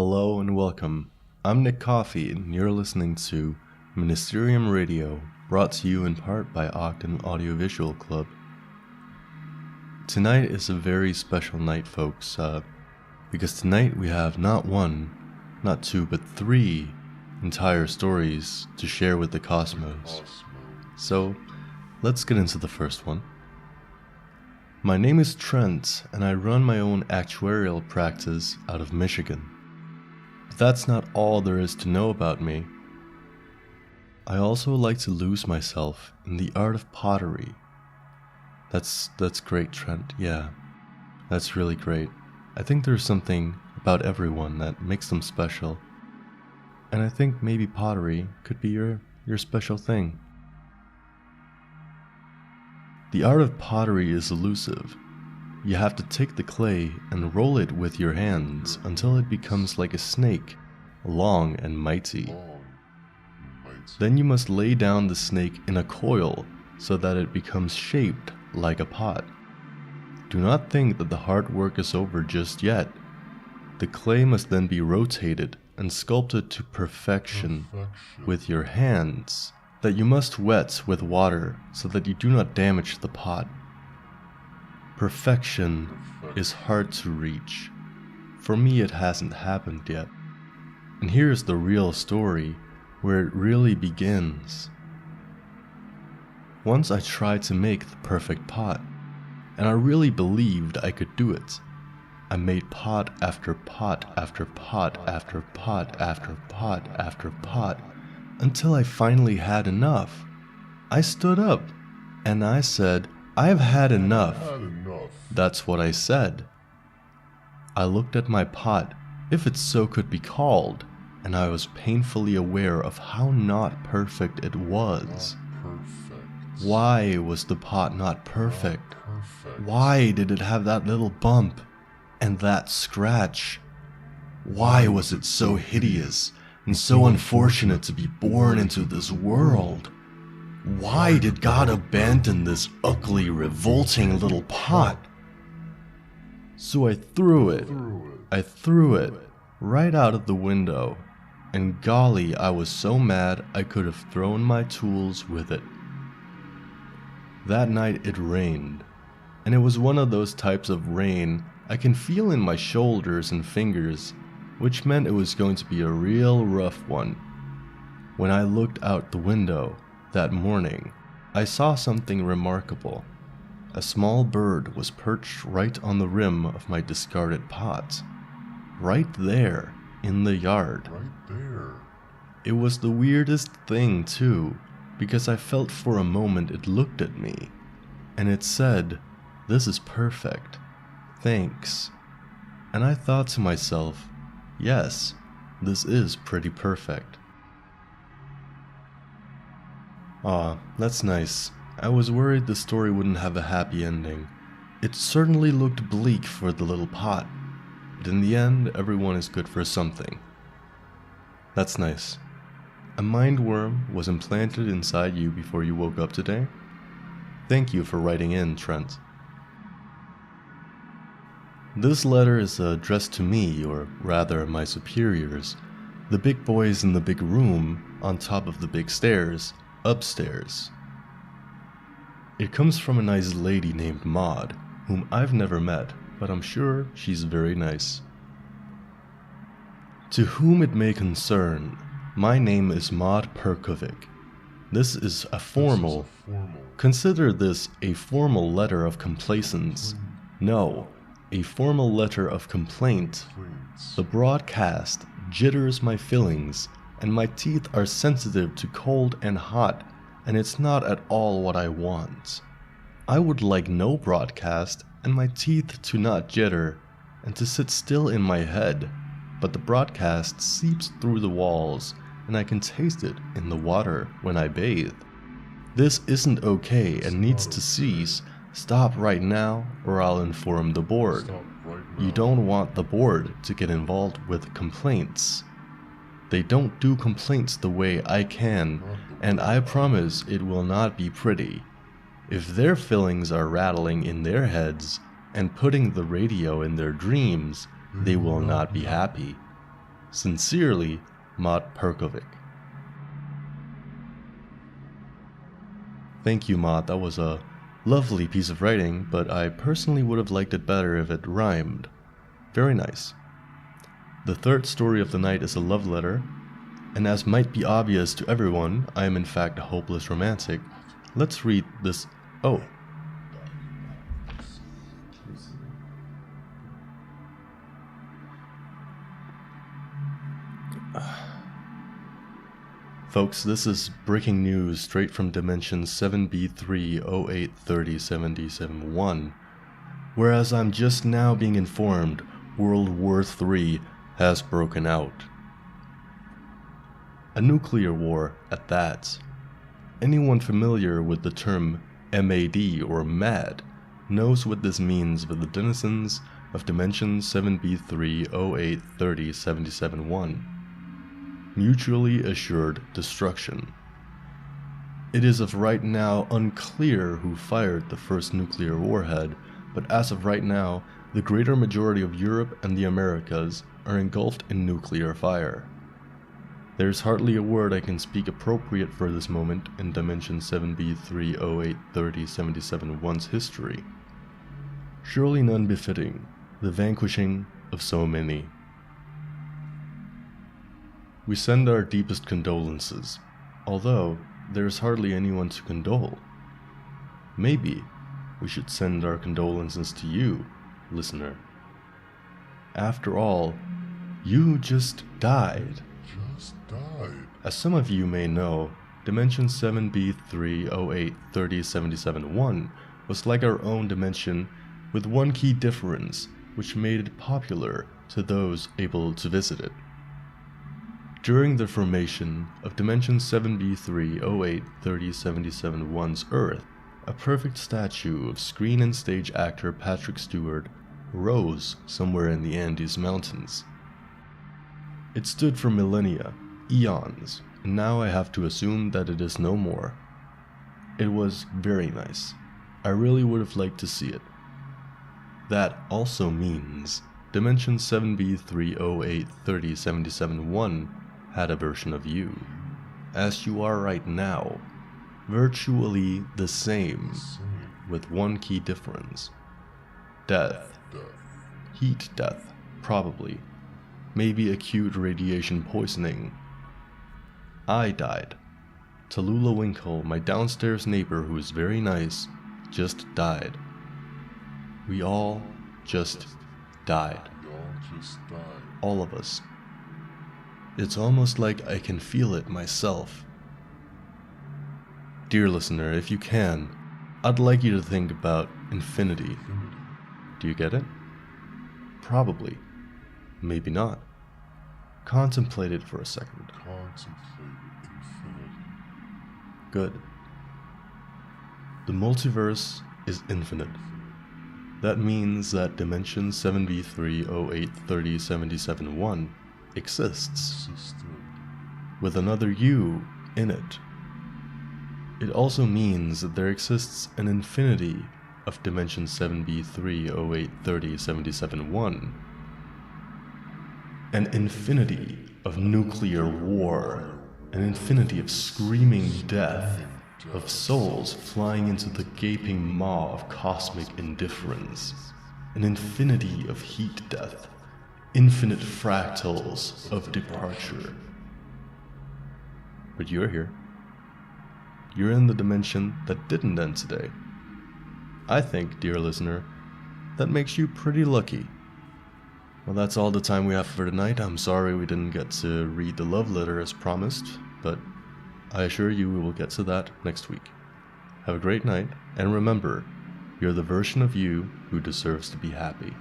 Hello and welcome. I'm Nick Coffey and you're listening to Ministerium Radio, brought to you in part by Ogden Audiovisual Club. Tonight is a very special night, folks, because tonight we have not one, not two, but three entire stories to share with the cosmos. So, let's get into the first one. My name is Trent, and I run my own actuarial practice out of Michigan. But that's not all there is to know about me. I also like to lose myself in the art of pottery. That's great, Trent. Yeah, that's really great. I think there's something about everyone that makes them special. And I think maybe pottery could be your special thing. The art of pottery is elusive. You have to take the clay and roll it with your hands until it becomes like a snake, long and mighty. Then you must lay down the snake in a coil so that it becomes shaped like a pot. Do not think that the hard work is over just yet. The clay must then be rotated and sculpted to perfection with your hands, that you must wet with water so that you do not damage the pot. Perfection is hard to reach. For me, it hasn't happened yet. And here's the real story, where it really begins. Once I tried to make the perfect pot, and I really believed I could do it. I made pot after pot after pot after pot after pot after pot, until I finally had enough. I stood up, and I said, "I've had enough." That's what I said. I looked at my pot, if it so could be called, and I was painfully aware of how not perfect it was. Why was the pot not perfect? Why did it have that little bump and that scratch? Why was it so hideous and so unfortunate to be born into this world? Why did God abandon this ugly, revolting little pot? So I threw it right out of the window, and golly, I was so mad I could have thrown my tools with it. That night it rained, and it was one of those types of rain I can feel in my shoulders and fingers, which meant it was going to be a real rough one. When I looked out the window that morning, I saw something remarkable. A small bird was perched right on the rim of my discarded pot. Right there, in the yard. It was the weirdest thing too, because I felt for a moment it looked at me, and it said, "This is perfect. Thanks." And I thought to myself, yes, this is pretty perfect. Aw, that's nice. I was worried the story wouldn't have a happy ending. It certainly looked bleak for the little pot, but in the end, everyone is good for something. That's nice. A mind worm was implanted inside you before you woke up today? Thank you for writing in, Trent. This letter is addressed to me, or rather my superiors, the big boys in the big room on top of the big stairs, upstairs. It comes from a nice lady named Maud, whom I've never met, but I'm sure she's very nice. To whom it may concern, my name is Maud Perkovic. This is a formal, consider this a formal letter of complaisance. No, a formal letter of complaint. The broadcast jitters my feelings, and my teeth are sensitive to cold and hot, and it's not at all what I want. I would like no broadcast, and my teeth to not jitter, and to sit still in my head, but the broadcast seeps through the walls, and I can taste it in the water when I bathe. This isn't okay and needs to cease. Stop right now, or I'll inform the board. You don't want the board to get involved with complaints. They don't do complaints the way I can, and I promise it will not be pretty. If their feelings are rattling in their heads and putting the radio in their dreams, they will not be happy. Sincerely, Maud Perkovic. Thank you, Maud. That was a lovely piece of writing, but I personally would have liked it better if it rhymed. Very nice. The third story of the night is a love letter, and as might be obvious to everyone, I am in fact a hopeless romantic. Let's read this. Oh. Folks, this is breaking news straight from Dimension 7B3083077-1. Whereas I'm just now being informed World War III has broken out. A nuclear war at that. Anyone familiar with the term MAD or MAD knows what this means for the denizens of Dimension 7B3083077-1. Mutually assured destruction. It is of right now unclear who fired the first nuclear warhead, but as of right now, the greater majority of Europe and the Americas are engulfed in nuclear fire. There's hardly a word I can speak appropriate for this moment in Dimension 7B3083077-1's history. Surely none befitting the vanquishing of so many. We send our deepest condolences, although there is hardly anyone to condole. Maybe we should send our condolences to you, listener. After all, you just died. As some of you may know, Dimension 7B3083077-1 was like our own dimension, with one key difference which made it popular to those able to visit it. During the formation of Dimension 7B3083077-1's Earth, a perfect statue of screen and stage actor Patrick Stewart rose somewhere in the Andes Mountains. It stood for millennia, eons, and now I have to assume that it is no more. It was very nice. I really would have liked to see it. That also means Dimension 7B3083077-1 had a version of you, as you are right now, virtually the same, with one key difference. Death. Heat death, probably. Maybe acute radiation poisoning. I died. Tallulah Winkle, my downstairs neighbor who is very nice, just died. We all just died. All of us. It's almost like I can feel it myself. Dear listener, if you can, I'd like you to think about infinity. Do you get it? Probably. Maybe not. Contemplate it for a second. Good. The multiverse is infinite. That means that Dimension 7B3083077-1 exists, with another you in it. It also means that there exists an infinity of Dimension 7B3083077-1, an infinity of nuclear war, an infinity of screaming death, of souls flying into the gaping maw of cosmic indifference, an infinity of heat death, infinite fractals of departure. But you're here. You're in the dimension that didn't end today. I think, dear listener, that makes you pretty lucky. Well, that's all the time we have for tonight. I'm sorry we didn't get to read the love letter as promised, but I assure you we will get to that next week. Have a great night, and remember, you're the version of you who deserves to be happy.